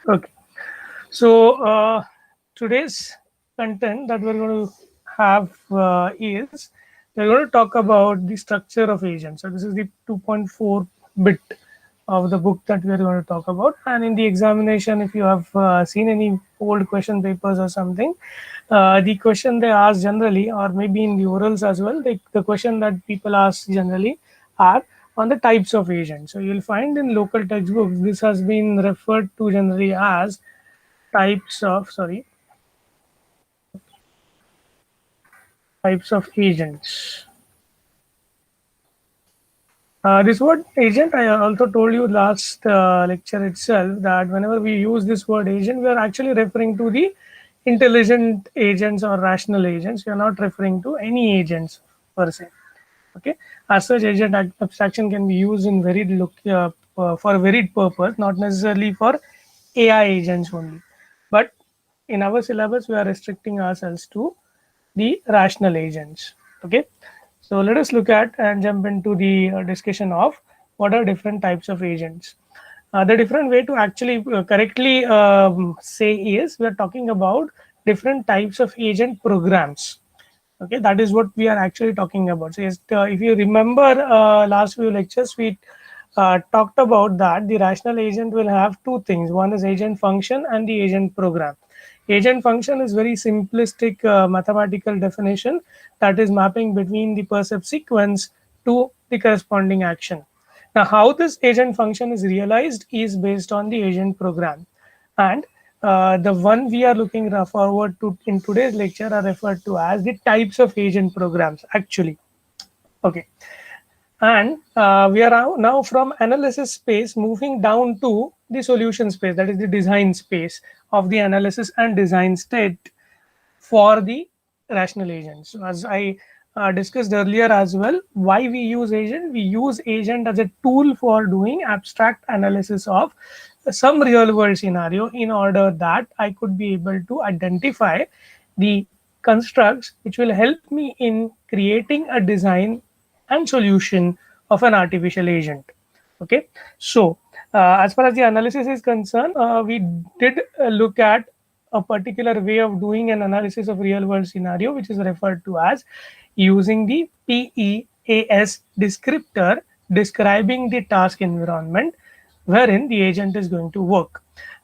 Okay. So today's content that we're going to have is we're going to talk about the structure of agents. So this is the 2.4 bit of the book that we are going to talk about. And in the examination, if you have seen any old question papers or something, the question they ask generally, or maybe in the orals as well, the question that people ask generally are on the types of agents. So you'll find in local textbooks this has been referred to generally as types of agents. This word agent, I also told you last lecture itself that whenever we use this word agent, we are actually referring to the intelligent agents or rational agents. We are not referring to any agents per se. Okay, as such, agent abstraction can be used in for a varied purpose, not necessarily for AI agents only. But in our syllabus, we are restricting ourselves to the rational agents. Okay, so let us look at and jump into the discussion of what are different types of agents. The different way to actually correctly say is we are talking about different types of agent programs. Okay, that is what we are actually talking about. So yes, if you remember last few lectures, we talked about that the rational agent will have two things. One is agent function and the agent program. Agent function is very simplistic mathematical definition that is mapping between the percept sequence to the corresponding action. Now, how this agent function is realized is based on the agent program. And the one we are looking forward to in today's lecture are referred to as the types of agent programs, actually. Okay. And we are now from analysis space moving down to the solution space, that is the design space of the analysis and design state for the rational agents. So as I discussed earlier as well, why we use agent? We use agent as a tool for doing abstract analysis of some real world scenario in order that I could be able to identify the constructs which will help me in creating a design and solution of an artificial agent. Okay, so as far as the analysis is concerned, we did look at a particular way of doing an analysis of real world scenario, which is referred to as using the PEAS descriptor describing the task environment wherein the agent is going to work.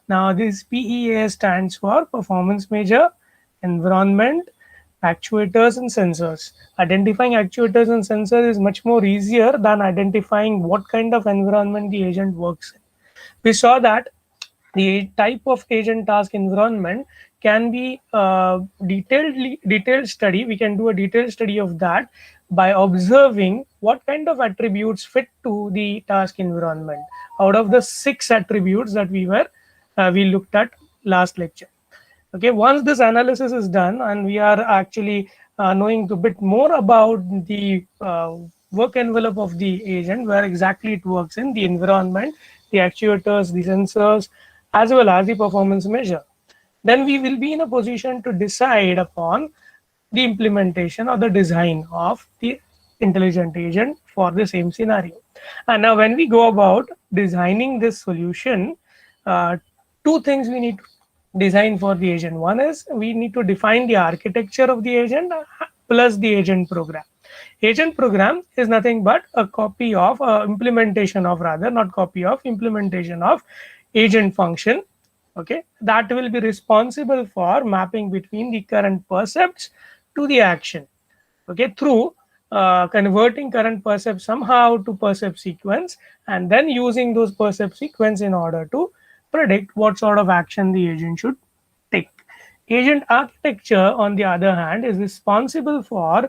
Now, this PEAS stands for performance measure, environment, actuators and sensors. Identifying actuators and sensors is much more easier than identifying what kind of environment the agent works in. We saw that the type of agent task environment can be detailed study. We can do a detailed study of that by observing what kind of attributes fit to the task environment out of the 6 attributes that we looked at last lecture. Okay, once this analysis is done and we are actually knowing a bit more about the work envelope of the agent, where exactly it works in the environment, the actuators, the sensors, as well as the performance measure, then we will be in a position to decide upon the implementation or the design of the intelligent agent for the same scenario. And now when we go about designing this solution, uh, two things we need to design for the agent. One is we need to define the architecture of the agent plus the agent program. Agent program is nothing but a copy of implementation of, rather not copy of, implementation of agent function. Okay, that will be responsible for mapping between the current percepts to the action. Okay, through converting current percept somehow to percept sequence and then using those percept sequence in order to predict what sort of action the agent should take. Agent architecture, on the other hand, is responsible for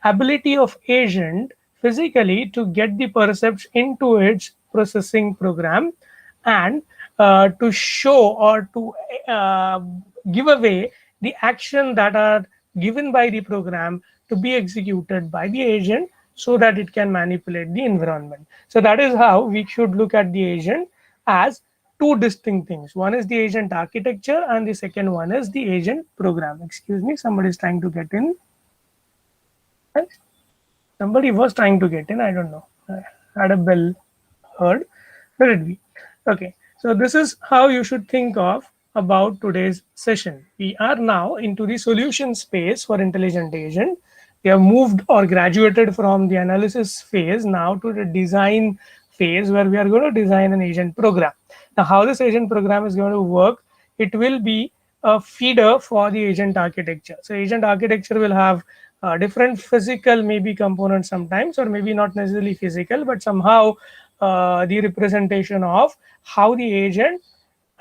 ability of agent physically to get the percepts into its processing program and to show or to uh, give away the action that are given by the program to be executed by the agent so that it can manipulate the environment. So that is how we should look at the agent as two distinct things. One is the agent architecture and the second one is the agent program. Excuse me, somebody is trying to get in. Somebody was trying to get in. I don't know. I had a bell heard. Let it be. Okay. So this is how you should think of about today's session. We are now into the solution space for intelligent agent. We have moved or graduated from the analysis phase now to the design phase, where we are going to design an agent program. Now, how this agent program is going to work, it will be a feeder for the agent architecture. So agent architecture will have different physical maybe components sometimes, or maybe not necessarily physical, but somehow the representation of how the agent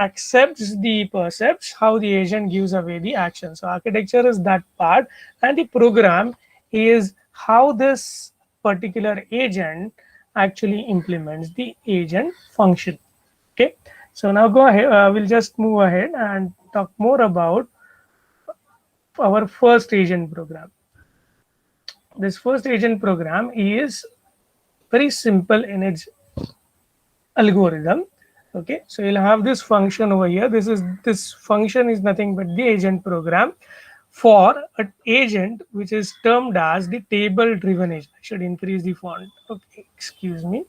accepts the percepts, how the agent gives away the action. So architecture is that part, and the program is how this particular agent actually implements the agent function. Okay, so now go ahead, we'll just move ahead and talk more about our first agent program. This first agent program is very simple in its algorithm. Okay, so you'll have this function over here. This function is nothing but the agent program for an agent which is termed as the table driven agent. I should increase the font. Okay, excuse me.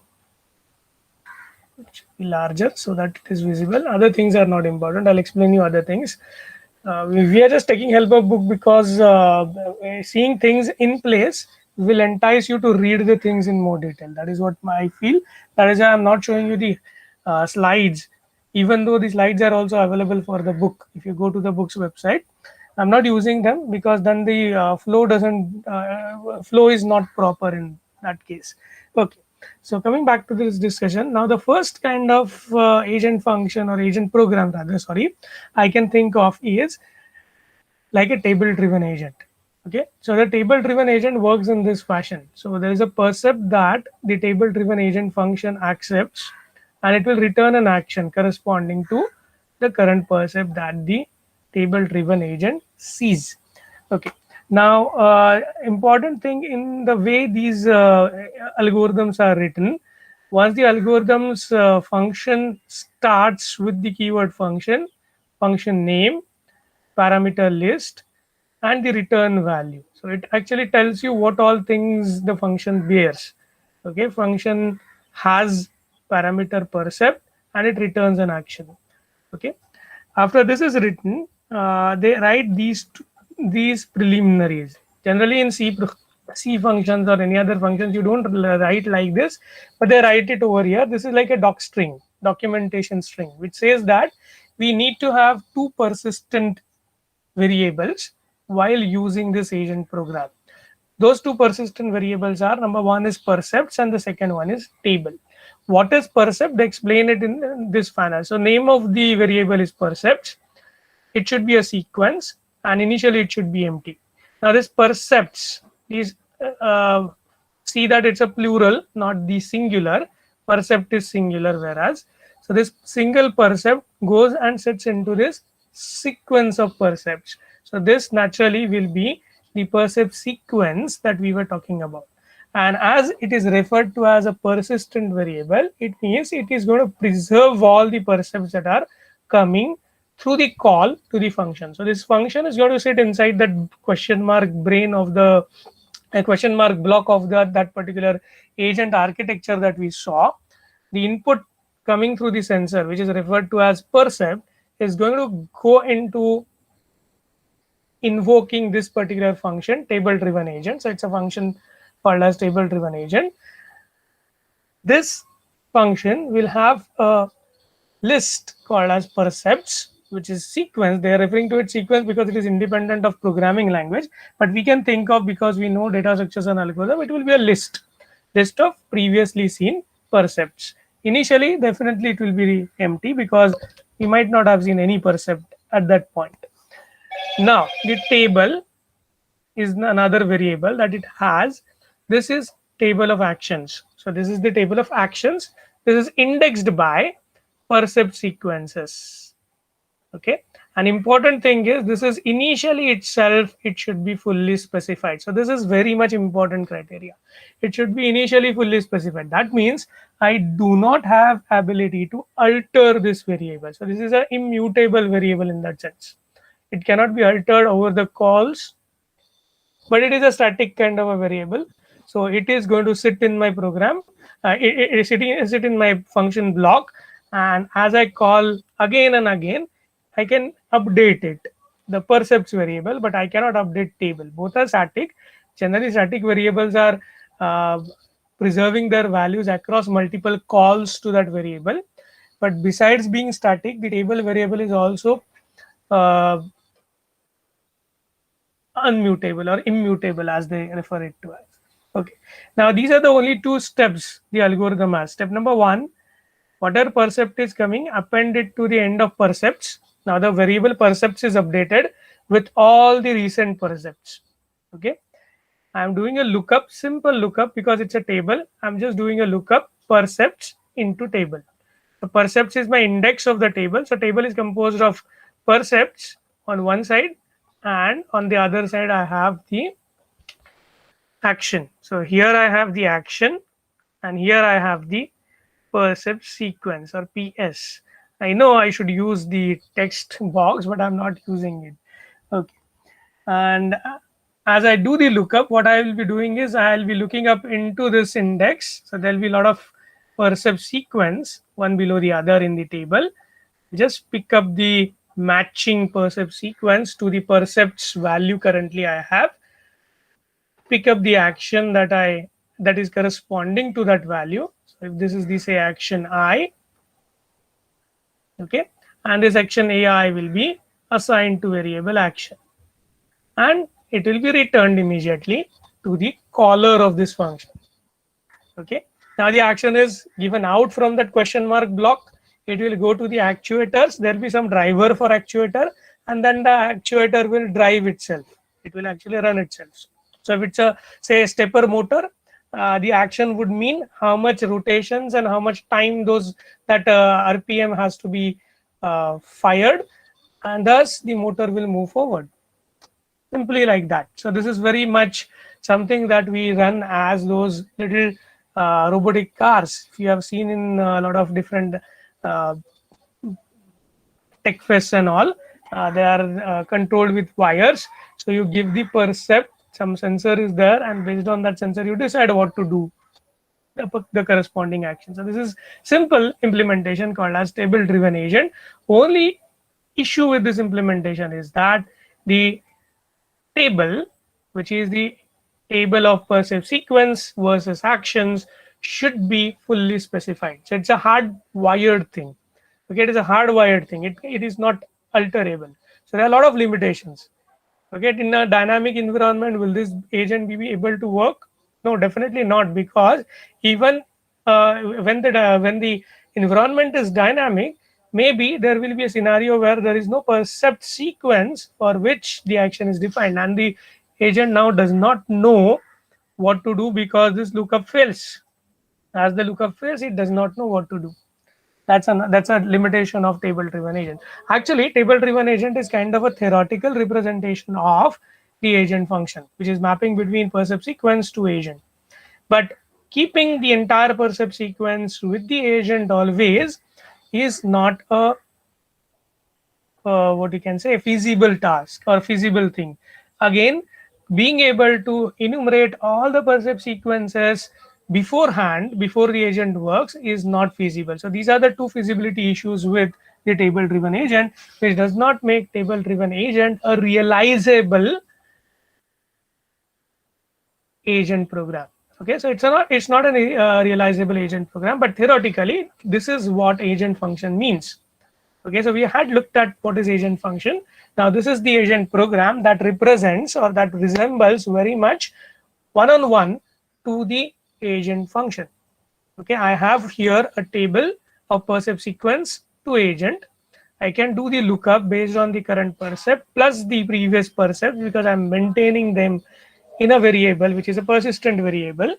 It should be larger so that it is visible. Other things are not important. I'll explain you other things. We are just taking help of book because seeing things in place will entice you to read the things in more detail. That is what I feel. That is why I'm not showing you the slides, even though the slides are also available for the book. If you go to the book's website, I'm not using them because then the flow is not proper in that case. Okay. So coming back to this discussion, now the first kind of agent function or agent program rather, sorry, I can think of is like a table driven agent. Okay, so the table driven agent works in this fashion. So there is a percept that the table driven agent function accepts, and it will return an action corresponding to the current percept that the table driven agent sees. Okay, now important thing in the way these algorithms are written, once the algorithm's function starts with the keyword function, function name, parameter list, and the return value. So it actually tells you what all things the function bears. Okay, function has parameter percept and it returns an action. Okay, after this is written, they write these preliminaries. Generally in C functions or any other functions, you don't write like this, but they write it over here. This is like a doc string, documentation string, which says that we need to have two persistent variables while using this agent program. Those two persistent variables are, number one is percepts and the second one is table. What is percept? They explain it in this manner. So name of the variable is percepts. It should be a sequence and initially it should be empty. Now this percepts is see that it's a plural, not the singular. Percept is singular, whereas so this single percept goes and sits into this sequence of percepts. So this naturally will be the percept sequence that we were talking about. And as it is referred to as a persistent variable, it means it is going to preserve all the percepts that are coming through the call to the function. So this function is going to sit inside that question mark brain of the a question mark block of that particular agent architecture that we saw. The input coming through the sensor, which is referred to as percept, is going to go into invoking this particular function, table driven agent. So it's a function called as table driven agent. This function will have a list called as percepts, which is sequence. They are referring to it sequence because it is independent of programming language, but we can think of, because we know data structures and algorithm, it will be a list of previously seen percepts. Initially definitely it will be empty because we might not have seen any percept at that point. Now the table is another variable that it has. This is table of actions. So this is the table of actions. This is indexed by percept sequences. Okay, an important thing is this is initially itself, it should be fully specified. So this is very much important criteria. It should be initially fully specified. That means I do not have ability to alter this variable. So this is an immutable variable in that sense. It cannot be altered over the calls, but it is a static kind of a variable. So it is going to sit in my program, sit in my function block, and as I call again and again, I can update it, the percepts variable, but I cannot update table. Both are static. Generally, static variables are uh, preserving their values across multiple calls to that variable. But besides being static, the table variable is also uh, unmutable or immutable, as they refer it to as. Okay. Now these are the only two steps the algorithm has. Step number one, whatever percept is coming, append it to the end of percepts. Now the variable percepts is updated with all the recent percepts. Okay. I'm doing a lookup, simple lookup, because it's a table. I'm just doing a lookup percepts into table. The percepts is my index of the table. So table is composed of percepts on one side, and on the other side I have the action. So here I have the action, and here I have the percept sequence, or PS. I know I should use the text box, but I'm not using it. Okay. And as I do the lookup, what I will be doing is I'll be looking up into this index. So there'll be a lot of percept sequence, one below the other in the table. Just pick up the matching percept sequence to the percepts value currently I have. Pick up the action that is corresponding to that value. So if this is the, say, action I, okay, and this action AI will be assigned to variable action, and it will be returned immediately to the caller of this function. Okay. Now the action is given out from that question mark block. It will go to the actuators. There will be some driver for actuator, and then the actuator will drive itself. It will actually run itself. So if it's a, say, a stepper motor, the action would mean how much rotations and how much time those that RPM has to be fired, and thus the motor will move forward. Simply like that. So this is very much something that we run as those little robotic cars. If you have seen in a lot of different uh, tech fests and all, they are controlled with wires. So you give the percept, some sensor is there, and based on that sensor you decide what to do, the corresponding action. So this is simple implementation called as table driven agent. Only issue with this implementation is that the table, which is the table of percept sequence versus actions, should be fully specified. So it's a hardwired thing. Okay, it is a hardwired thing. It is not alterable. So there are a lot of limitations. Okay, in a dynamic environment, will this agent be able to work? No, definitely not, because even when the environment is dynamic, maybe there will be a scenario where there is no percept sequence for which the action is defined, and the agent now does not know what to do because this lookup fails. As the lookup fails, it does not know what to do. That's a limitation of table driven agent. Actually, table driven agent is kind of a theoretical representation of the agent function, which is mapping between percept sequence to agent. But keeping the entire percept sequence with the agent always is not a what you can say, a feasible task or feasible thing. Again, being able to enumerate all the percept sequences beforehand before the agent works is not feasible. So these are the two feasibility issues with the table driven agent, which does not make table driven agent a realizable agent program. Okay, so it's not a realizable agent program, but theoretically this is what agent function means. Okay, so we had looked at what is agent function. Now this is the agent program that represents or that resembles very much one-on-one to the agent function. Okay, I have here a table of percept sequence to agent. I can do the lookup based on the current percept plus the previous percept, because I'm maintaining them in a variable which is a persistent variable.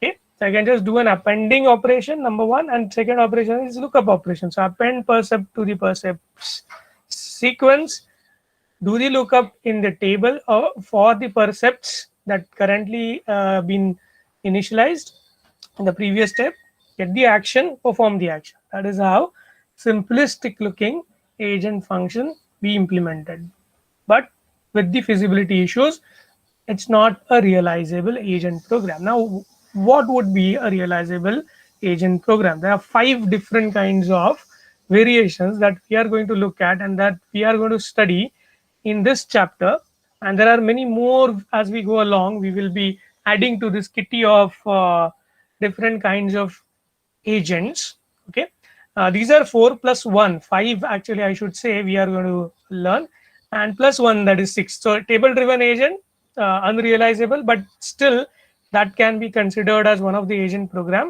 Okay, so I can just do an appending operation, number one, and second operation is lookup operation. So append percept to the percept sequence, do the lookup in the table for the percepts that currently been initialized in the previous step, get the action, perform the action. That is how simplistic looking agent function be implemented. But with the feasibility issues, it's not a realizable agent program. Now, what would be a realizable agent program. There are 5 different kinds of variations that we are going to look at and that we are going to study in this chapter. And there are many more as we go along. We will be adding to this kitty of different kinds of agents. Okay, these are 4 plus 1, 5 actually, I should say, we are going to learn, and plus 1, that is 6. So table driven agent, unrealizable, but still that can be considered as one of the agent program.